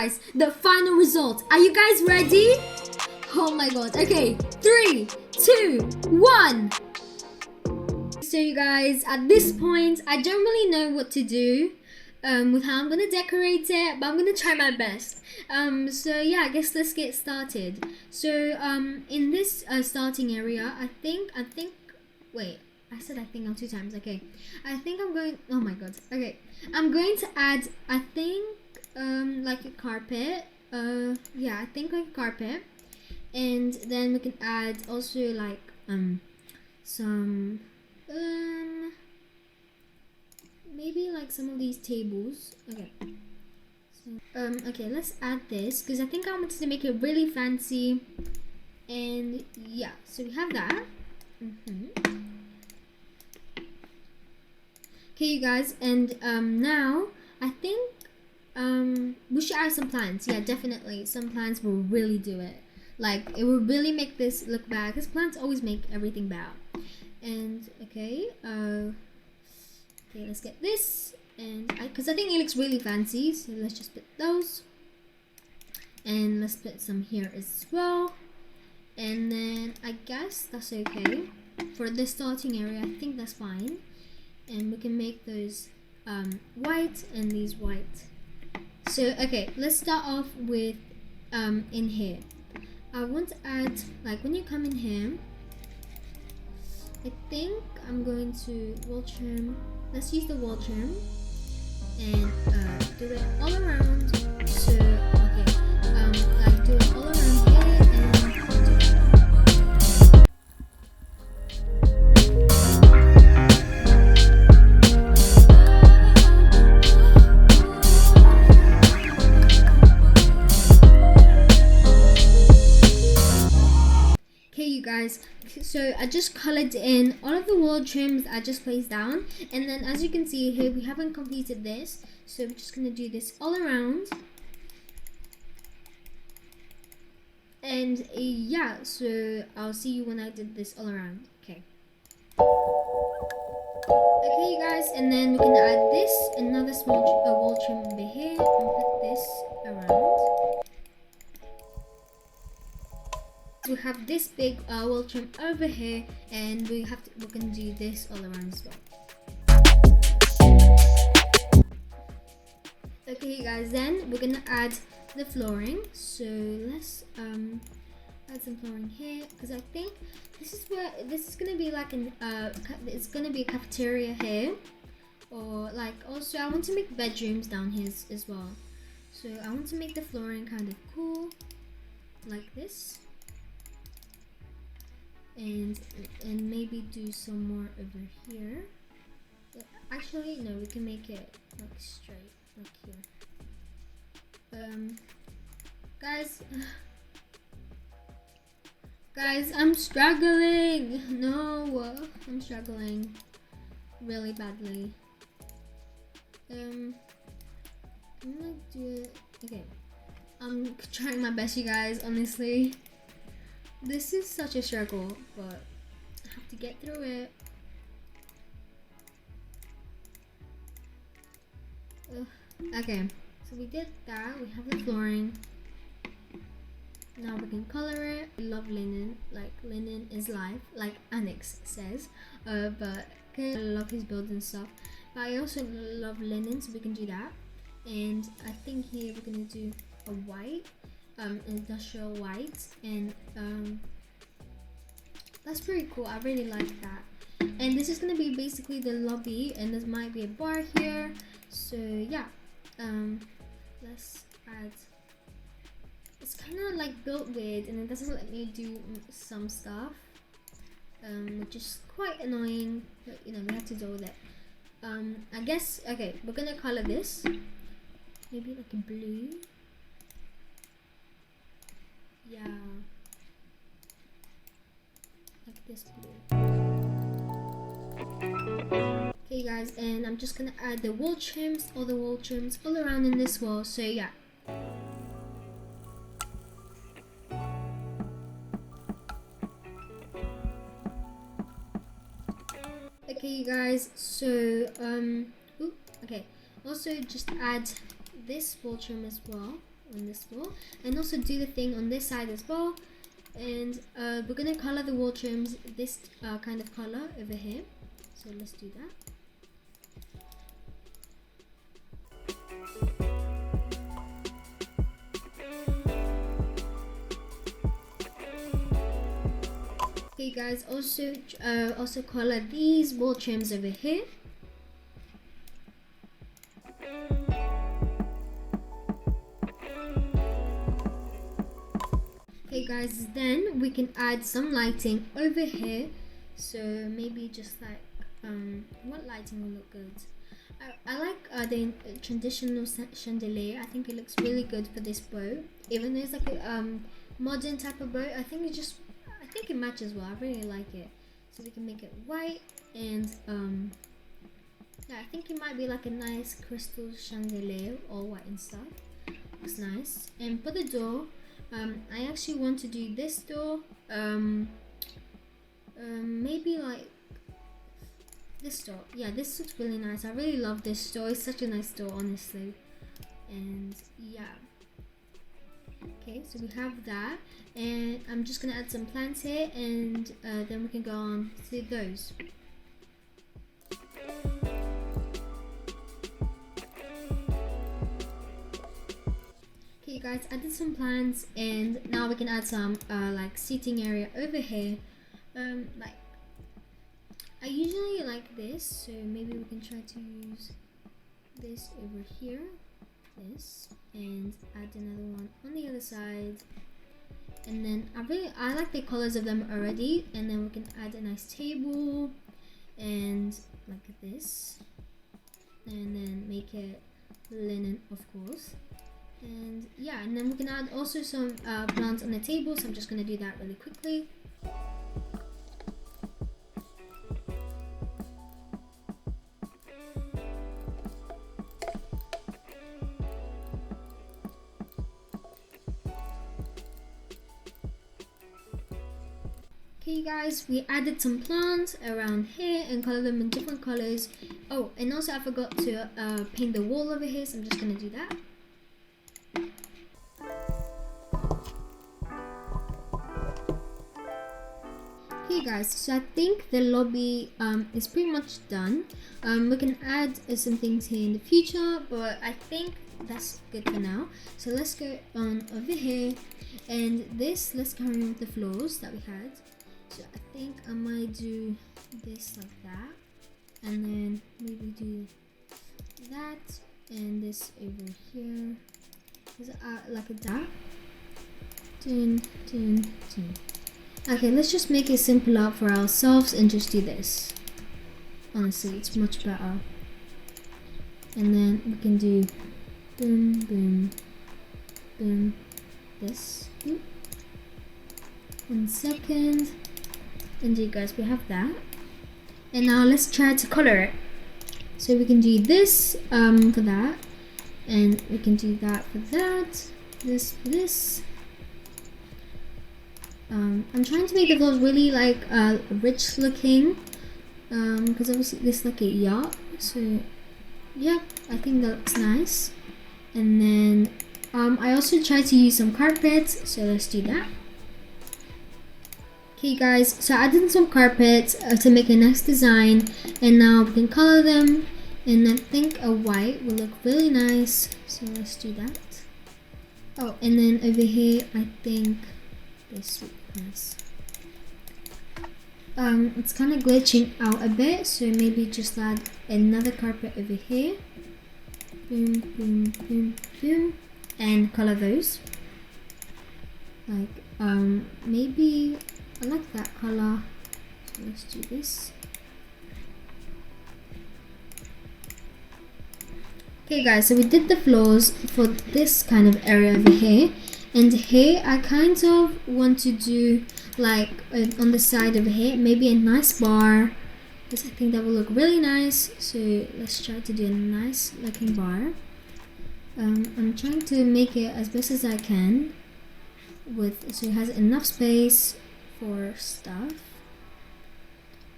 guys, the final result. Are you guys ready? Oh my god. Okay, 3, 2, 1. So you guys, at this point, I don't really know what to do with how I'm gonna decorate it, but I'm gonna try my best. So yeah, I guess let's get started. So in this starting area, I think wait, I said I think 2 times. Okay, I think I'm going. Oh my god. Okay, I'm going to add. I think like a carpet. Yeah, I think like a carpet, and then we can add also like some maybe like some of these tables. Okay. So, okay, let's add this because I think I wanted to make it really fancy. And yeah, so we have that. Okay, you guys, and now I think we should add some plants. Yeah, definitely, some plants will really do it. Like it will really make this look bad because plants always make everything bad. And okay, okay, let's get this, and because I think it looks really fancy, so let's just put those, and let's put some here as well. And then I guess that's okay for the starting area. I think that's fine, and we can make those white and these white. So okay, let's start off with in here. I want to add, like when you come in here, I think I'm going to wall trim. Let's use the wall trim and do it all around. So okay, like do it all around here and do Okay, you guys, so I just colored in all of the wall trims I just placed down, and then as you can see here, we haven't completed this, so we're just gonna do this all around. And yeah, so I'll see you when I did this all around. Okay. Okay, you guys, and then we can add this, another small wall trim over here, and put this around. We have this big wall trim over here, and we can do this all around as well. Okay, guys, then we're gonna add the flooring. So let's add some flooring here because I think this is gonna be like it's gonna be a cafeteria here, or like also I want to make bedrooms down here as well. So I want to make the flooring kind of cool, like this. And maybe do some more over here. Actually, no, we can make it like straight, like here. Guys, I'm struggling. No, I'm struggling really badly. I'm gonna do it. Okay, I'm trying my best, you guys. Honestly. This is such a struggle, but I have to get through it. Okay, so we did that. We have the flooring. Now we can color it. I love linen. Like linen is life, like Annex says. But okay, I love his building stuff. But I also love linen, so we can do that. And I think here we're gonna do a white. Industrial white, and that's pretty cool. I really like that. And this is gonna be basically the lobby, and there might be a bar here. So yeah, let's add. It's kind of like built weird, and it doesn't let me do some stuff, which is quite annoying. But you know, we have to deal with it. I guess okay. We're gonna color this maybe like a blue. Yeah, like this blue. Okay, guys, and I'm just gonna add the wall trims, all the wall trims all around in this wall. So yeah. Okay, you guys. So okay. Also, just add this wall trim as well on this floor, and also do the thing on this side as well. And we're gonna color the wall trims this kind of color over here, so let's do that. Okay guys, also color these wall trims over here. Okay guys, then we can add some lighting over here. So maybe just like what lighting will look good? I like the traditional chandelier. I think it looks really good for this boat. Even though it's like a modern type of boat, I think it matches well. I really like it. So we can make it white, and yeah, I think it might be like a nice crystal chandelier, all white and stuff. Looks nice. And for the door, I actually want to do this door. Maybe like this door. Yeah, this looks really nice. I really love this door. It's such a nice door, honestly. And yeah. Okay, so we have that, and I'm just gonna add some plants here, and then we can go on to those. Okay guys, added some plants, and now we can add some like seating area over here. Like I usually like this, so maybe we can try to use this over here, this, and add another one on the other side. And then I like the colors of them already, and then we can add a nice table and like this, and then make it linen, of course. And yeah, and then we can add also some plants on the table, so I'm just gonna do that really quickly. Okay guys, we added some plants around here and color them in different colors. Oh, and also I forgot to paint the wall over here, so I'm just gonna do that. Okay guys, so I think the lobby is pretty much done. We can add some things here in the future, but I think that's good for now. So let's go on over here, and this, let's carry on with the floors that we had. So I think I might do this like that, and then maybe do that, and this over here is like a that. Okay, let's just make it simpler for ourselves and just do this. Honestly, it's much better. And then we can do boom, boom, boom, this. 1 second. And you guys, we have that. And now let's try to color it. So we can do this for that, and we can do that for that, this for this. I'm trying to make the floors really like rich looking, because obviously this is like a yacht. So yeah, I think that looks nice. And then I also try to use some carpets, so let's do that. Okay guys, so I added some carpets to make a nice design, and now we can color them, and I think a white will look really nice, so let's do that. Oh, and then over here I think this would be nice. It's kind of glitching out a bit, so maybe just add another carpet over here. Boom, boom, boom, boom, and color those. Like maybe I like that color, so let's do this. Okay guys, so we did the floors for this kind of area over here, and here I kind of want to do like on the side over here, maybe a nice bar, because I think that will look really nice. So let's try to do a nice looking bar. I'm trying to make it as best as I can so it has enough space for stuff.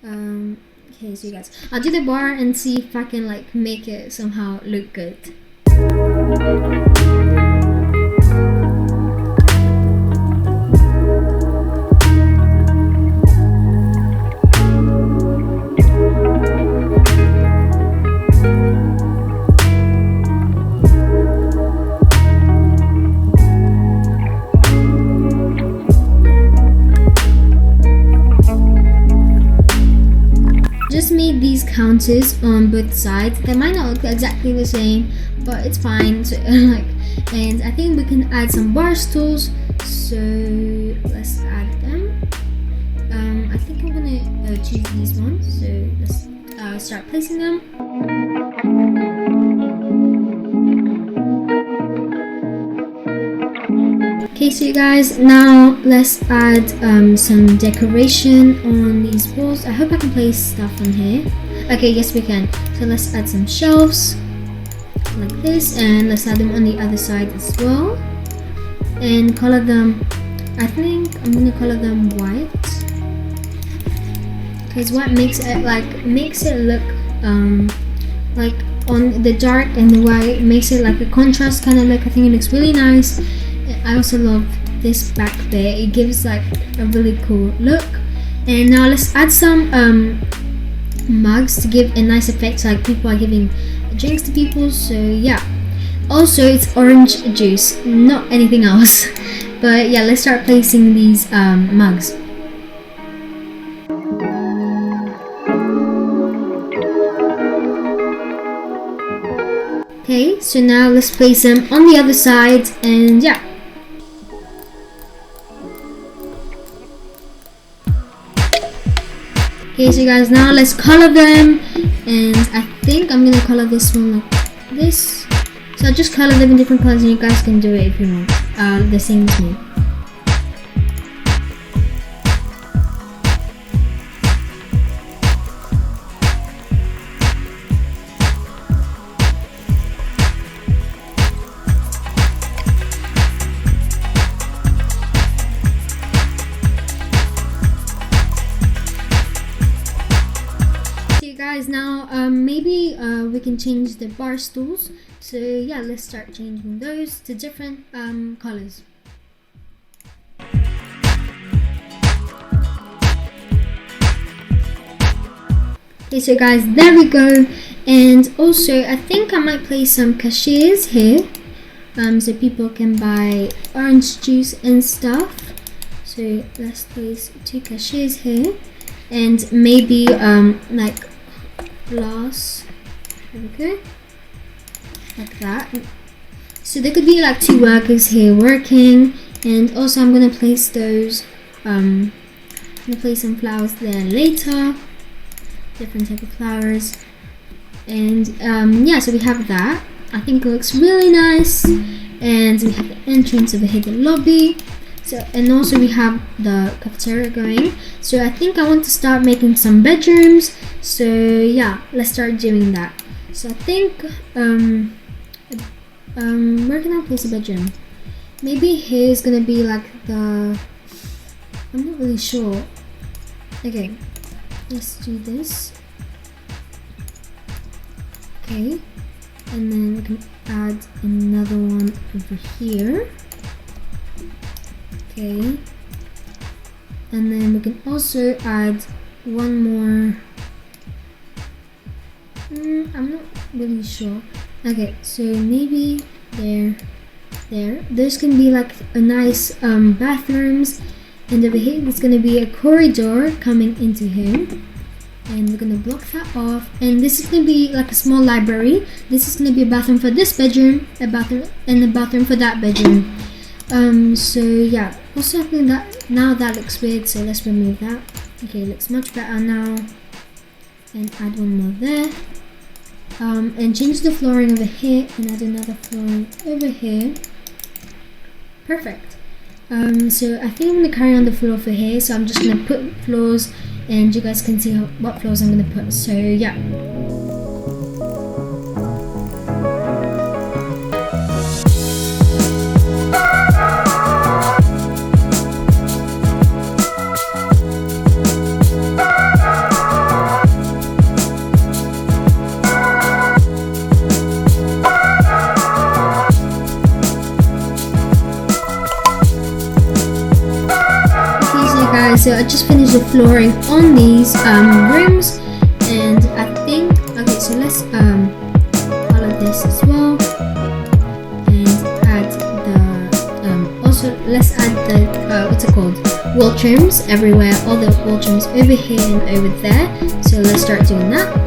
Okay, so you guys, I'll do the bar and see if I can like make it somehow look good. just made these counters on both sides. They might not look exactly the same, but it's fine. So, and I think we can add some bar stools. So let's add them. I think I'm gonna choose these ones. So let's start placing them. Okay, so you guys, now let's add some decoration on these walls. I hope I can place stuff on here. Okay, yes we can. So let's add some shelves like this, and let's add them on the other side as well. And color them, I think I'm gonna color them white, because white makes it look like on the dark and the white makes it like a contrast kind of look. I think it looks really nice. I also love this back bit. It gives like a really cool look. And now let's add some mugs to give a nice effect, like people are giving drinks to people. So yeah, also it's orange juice, not anything else. But yeah, let's start placing these mugs. Okay, so now let's place them on the other side, and yeah. Okay, so guys, now let's color them, and I think I'm gonna color this one like this. So I'll just color them in different colors, and you guys can do it if you want, the same as me. Guys, now maybe we can change the bar stools. So yeah, let's start changing those to different colors. Okay, so guys, there we go. And also I think I might place some cashiers here, so people can buy orange juice and stuff. So let's place 2 cashiers here, and maybe like glass, there we go, like that. So there could be like 2 workers here working. And also I'm gonna place those I'm gonna place some flowers there later, different type of flowers. And yeah, so we have that. I think it looks really nice. And we have the entrance over here, the lobby. So, and also we have the cafeteria going. So I think I want to start making some bedrooms. So yeah, let's start doing that. So I think where can I place a bedroom? Maybe here's gonna be like the, I'm not really sure. Okay, let's do this. Okay, and then we can add another one over here. Okay, and then we can also add one more. I'm not really sure. Okay, so maybe there. There's gonna be like a nice bathrooms, and over here there's gonna be a corridor coming into here, and we're gonna block that off. And this is gonna be like a small library. This is gonna be a bathroom for this bedroom, a bathroom, and a bathroom for that bedroom. So yeah, also I think that now that looks weird, so let's remove that. Okay, it looks much better now. And add one more there. And change the flooring over here, and add another flooring over here. Perfect. So I think I'm gonna carry on the floor for here, so I'm just gonna put floors, and you guys can see what floors I'm gonna put. So yeah. So I just finished the flooring on these rooms, and I think, okay, so let's color this as well, and add the also let's add the what's it called, wall trims everywhere, all the wall trims over here and over there. So let's start doing that.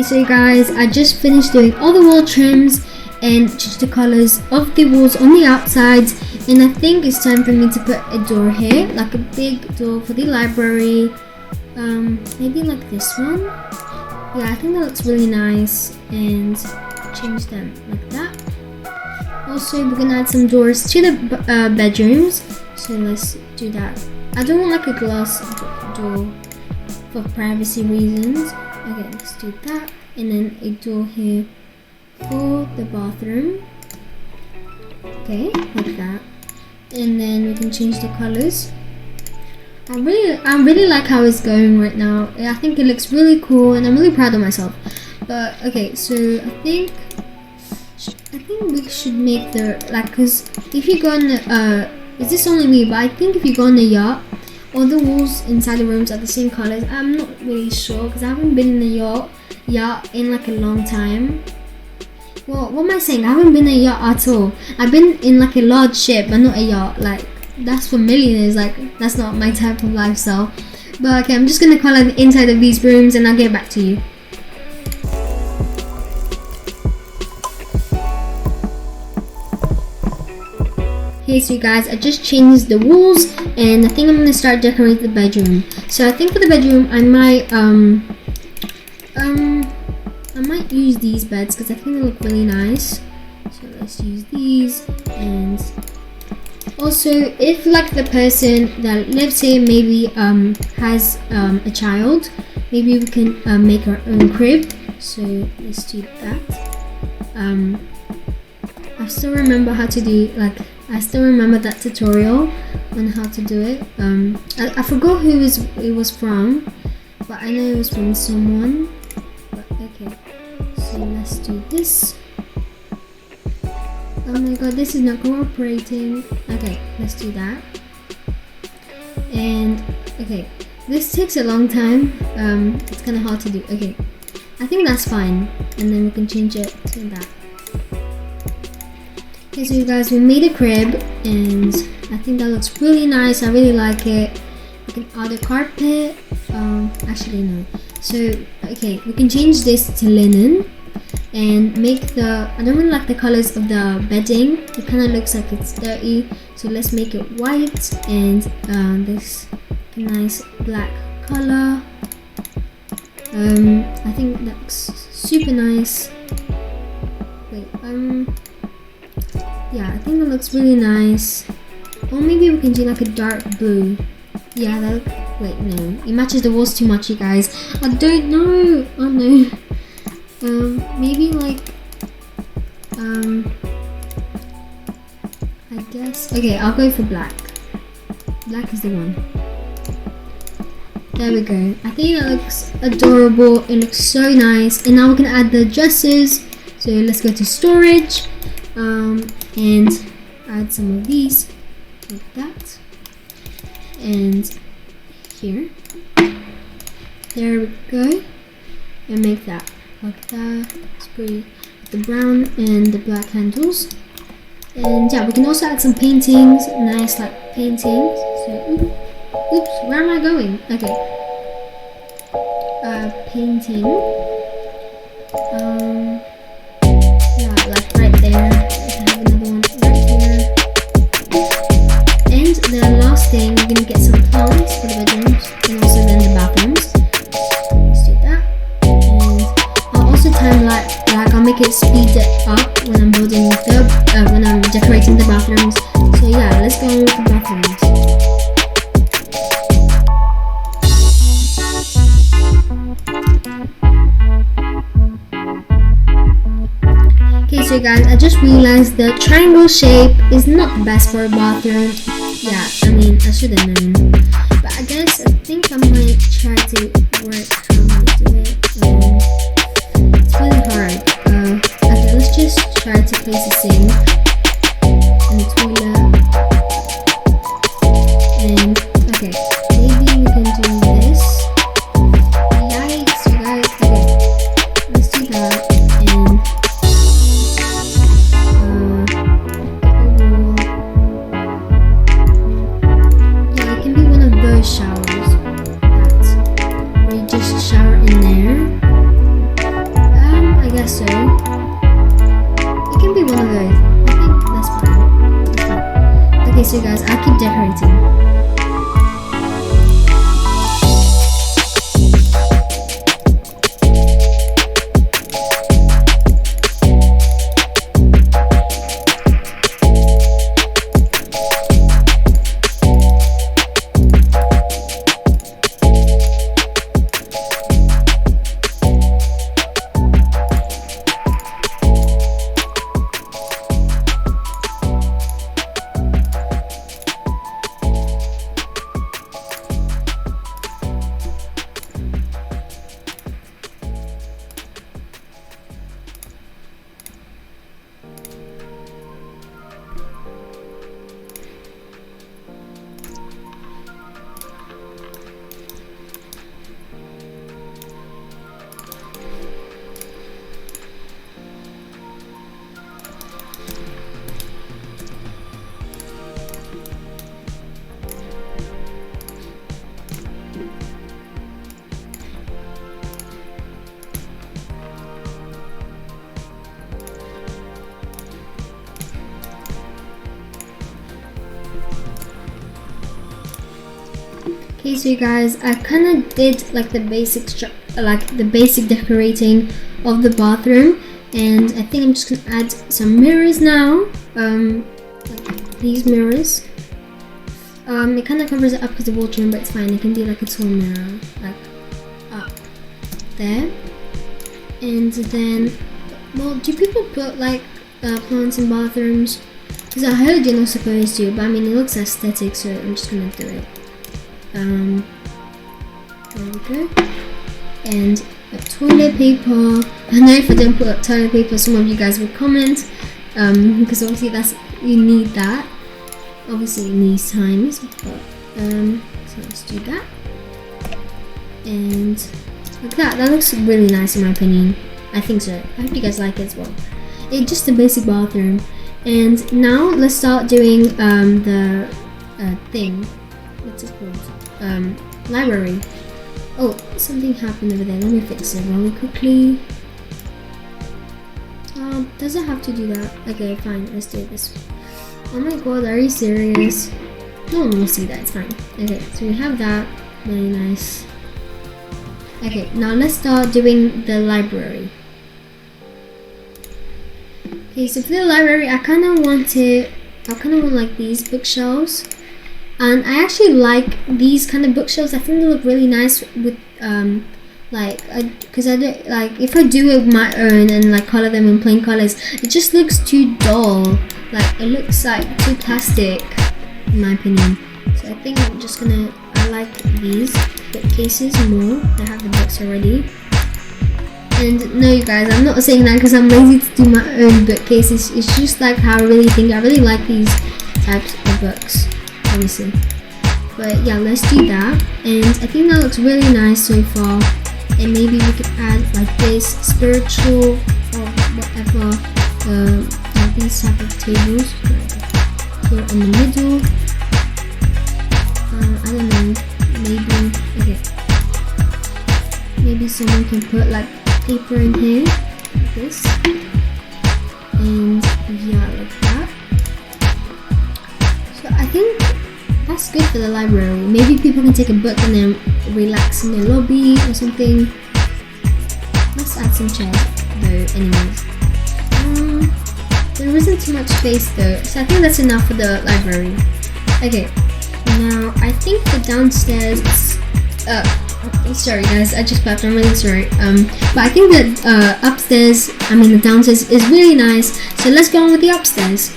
So guys, I just finished doing all the wall trims and changed the colors of the walls on the outsides, and I think it's time for me to put a door here, like a big door for the library. Maybe like this one. Yeah, I think that looks really nice, and change them like that. Also, we're gonna add some doors to the bedrooms, so let's do that. I don't want like a glass door for privacy reasons. Okay, let's do that. And then a door here for the bathroom. Okay, like that. And then we can change the colors. I really like how it's going right now. I think it looks really cool, and I'm really proud of myself. But okay, so I think we should make the cause if you go on the is this only me? But I think if you go on the yacht, all the walls inside the rooms are the same colors. I'm not really sure because I haven't been in the yacht in like a long time. Well, what am I saying? I haven't been in a yacht at all. I've been in like a large ship, but not a yacht. Like that's for millionaires. Like that's not my type of lifestyle. But okay, I'm just gonna color the inside of these rooms, and I'll get back to you. Okay, so you guys, I just changed the walls, and I think I'm gonna start decorating the bedroom. So I think for the bedroom, I might use these beds because I think they look really nice. So let's use these. And also, if like the person that lives here maybe has a child, maybe we can make our own crib. So let's do that. I still remember how to do I still remember that tutorial on how to do it. I forgot who it was from, but I know it was from someone. But okay, so let's do this. Oh my god, this is not cooperating. Okay, let's do that. And okay, this takes a long time. It's kind of hard to do. Okay, I think that's fine, and then we can change it to that. Okay, so you guys, we made a crib, and I think that looks really nice. I really like it. We can add a carpet. Actually no. So okay, we can change this to linen and make I don't really like the colors of the bedding. It kind of looks like it's dirty. So let's make it white and this nice black color. I think that looks super nice. Wait, yeah, I think that looks really nice. Or maybe we can do like a dark blue. Yeah, wait, no. It matches the walls too much, you guys. I don't know. Oh no. Maybe like, I guess. Okay, I'll go for black. Black is the one. There we go. I think that looks adorable. It looks so nice. And now we can add the dresses. So let's go to storage. And add some of these like that, and here, there we go, and make that like that. It's pretty, the brown and the black handles. And yeah, we can also add some paintings, nice like paintings. So oops, where am I going? Okay, painting, yeah, like right there. The last thing, we're gonna get some plants for the bedrooms and also then the bathrooms. Let's do that. And I'll also time I'll make it speed it up when I'm building when I'm decorating the bathrooms. So yeah, let's go on with the bathrooms. Okay, so guys, I just realized the triangle shape is not the best for a bathroom. Yeah, I mean, I should have known. But I think I might try to work how I do it. It's really hard. Okay, let's just try to place There's a sink and a toilet. And okay, maybe we can do this. Yikes, you guys. Okay, let's do that. And yeah, it can be one of those showers where you just shower in there. I guess so. It can be one of those. I think that's fine. Okay, so guys, I'll keep decorating. Okay, so you guys, I kind of did like the basic decorating of the bathroom, and I think I'm just gonna add some mirrors now. Like these mirrors. It kind of covers it up because the water room, but it's fine. It can be like a tall mirror, like up there. And then, well, do people put like plants in bathrooms? Because I heard you're not supposed to, but I mean it looks aesthetic, so I'm just gonna do it. There we go. And toilet paper. I know if I don't put toilet paper, some of you guys would comment, because obviously you need that. Obviously in these times, but so let's do that. And like that looks really nice in my opinion. I think so. I hope you guys like it as well. It's just a basic bathroom. And now let's start doing the thing. What's it called? Library. Oh, something happened over there. Let me fix it really quickly. Doesn't have to do that. Okay, fine. Let's do it this way. Oh my god, are you serious? No one will see that. It's fine. Okay, so we have that. Really nice. Okay, now let's start doing the library. Okay, so for the library, I kind of want like these bookshelves. And I actually like these kind of bookshelves. I think they look really nice with because I don't like if I do it with my own and like color them in plain colors, it just looks too dull. Like it looks like too plastic, in my opinion. So I think I'm just gonna. I like these bookcases more. They have the books already. And no, you guys, I'm not saying that because I'm lazy to do my own bookcases. It's just like how I really think. I really like these types of books. Obviously, but yeah, let's do that. And I think that looks really nice so far. And maybe we could add like this spiritual or whatever, like these type of tables here in the middle. I don't know, maybe someone can put like paper in here like this, and yeah, like that. So I think that's good for the library. Maybe people can take a book and then relax in the lobby or something. Let's add some chairs though anyways. There isn't too much space though, so I think that's enough for the library. Okay, now I think the downstairs sorry guys, I just burped, I'm really sorry. But I think that the downstairs is really nice, so let's go on with the upstairs.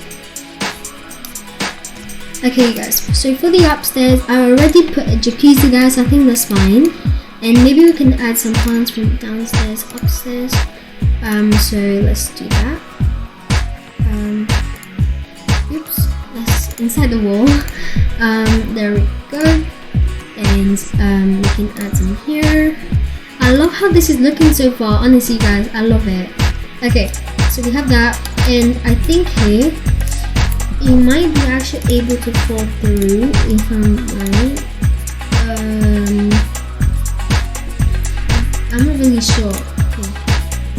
Okay guys, so for the upstairs, I already put a jacuzzi guys, I think that's fine. And maybe we can add some plants from downstairs, upstairs. So let's do that. oops, that's inside the wall. There we go. And we can add some here. I love how this is looking so far, honestly guys, I love it. Okay, so we have that, and I think here you might be actually able to fall through if I'm right. I'm not really sure.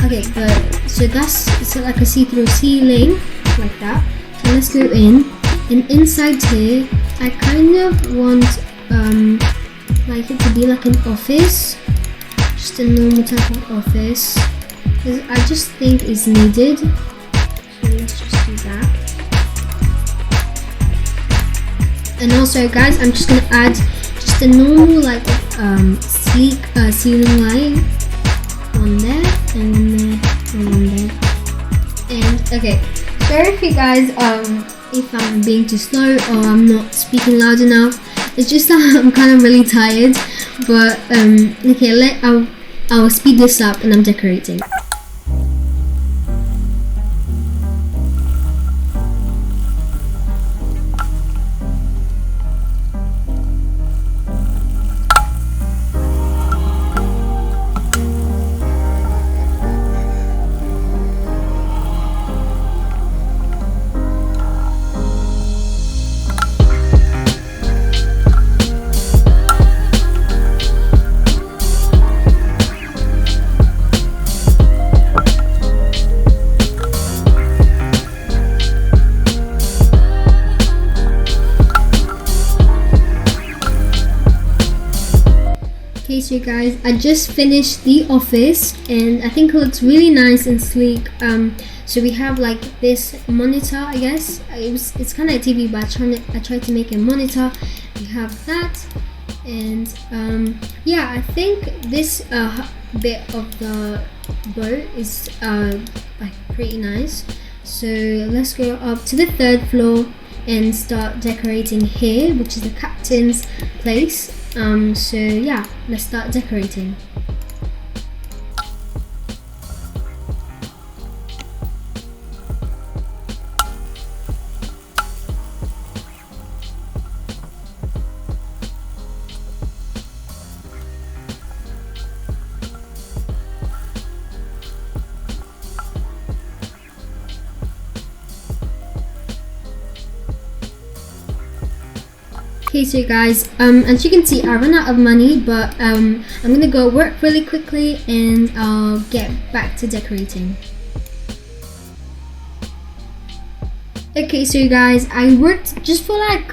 Okay, but so that's like a see-through ceiling like that. So let's go in, and inside here I kind of want like it to be like an office, just a normal type of office, because I just think it's needed. So let's just do that. And also guys, I'm just gonna add just a normal like sleek ceiling light, one there and one there and one there. And okay, sorry if you guys if I'm being too slow or I'm not speaking loud enough. It's just that I'm kind of really tired, but okay, I'll speed this up and I'm decorating. Okay, so guys, I just finished the office and I think it looks really nice and sleek. So we have like this monitor, I guess it's kind of a TV, but I tried to make a monitor. We have that, and yeah, I think this bit of the boat is like pretty nice. So let's go up to the 3rd floor and start decorating here, which is the captain's place. So yeah, let's start decorating. Okay, so guys, as you can see, I ran out of money, but I'm gonna go work really quickly and I'll get back to decorating. Okay, so guys, I worked just for like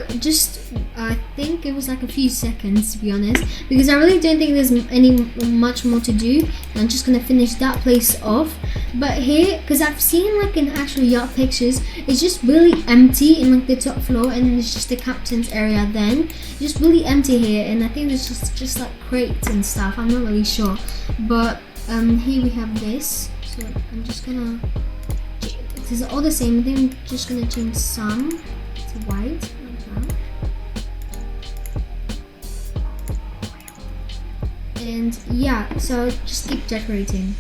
I think it was like a few seconds, to be honest, because I really don't think there's much more to do. I'm just gonna finish that place off. But here, because I've seen like in actual yacht pictures, it's just really empty in like the top floor, and it's just the captain's area. Then it's just really empty here, and I think there's just like crates and stuff. I'm not really sure, but here we have this. So I'm just gonna. This is all the same. I think I'm just gonna change some to white like that. And yeah, so just keep decorating.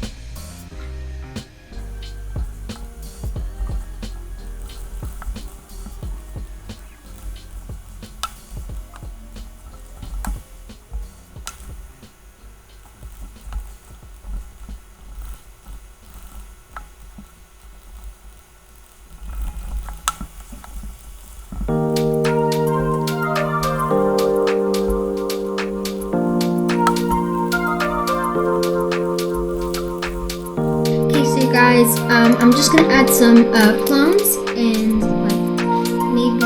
Guys, I'm just gonna add some plants and like maybe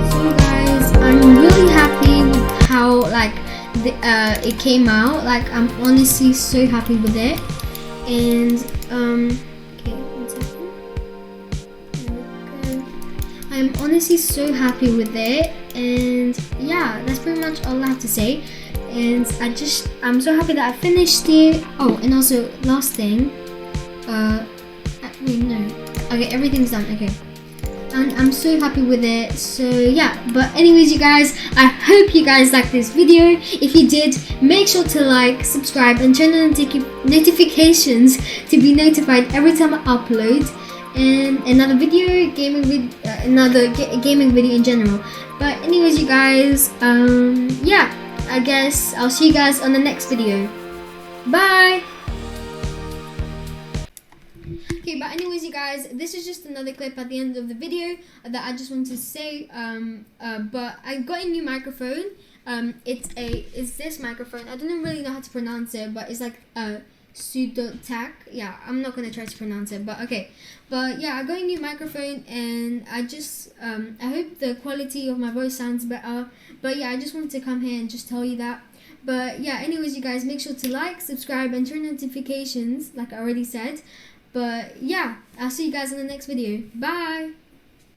so guys, I'm really happy with how like it came out. Like I'm honestly so happy with it, and I'm honestly so happy with it, and yeah, that's pretty much all I have to say. And I'm so happy that I finished it. Oh, and also last thing, wait, no, okay, everything's done. Okay, and I'm so happy with it. So yeah, but anyways you guys, I hope you guys liked this video. If you did, make sure to like, subscribe, and turn on notifications to be notified every time I upload and another video, gaming video in general. But anyways you guys, yeah, I guess I'll see you guys on the next video. Bye. Okay, but anyways you guys, this is just another clip at the end of the video that I just wanted to say. But I got a new microphone. It's this microphone. I don't really know how to pronounce it, but it's like Pseudo-Tac. Yeah, I'm not gonna try to pronounce it, but okay. But yeah, I got a new microphone, and I just I hope the quality of my voice sounds better. But yeah, I just wanted to come here and just tell you that. But yeah, anyways you guys, make sure to like, subscribe, and turn notifications like I already said. But yeah, I'll see you guys in the next video. Bye.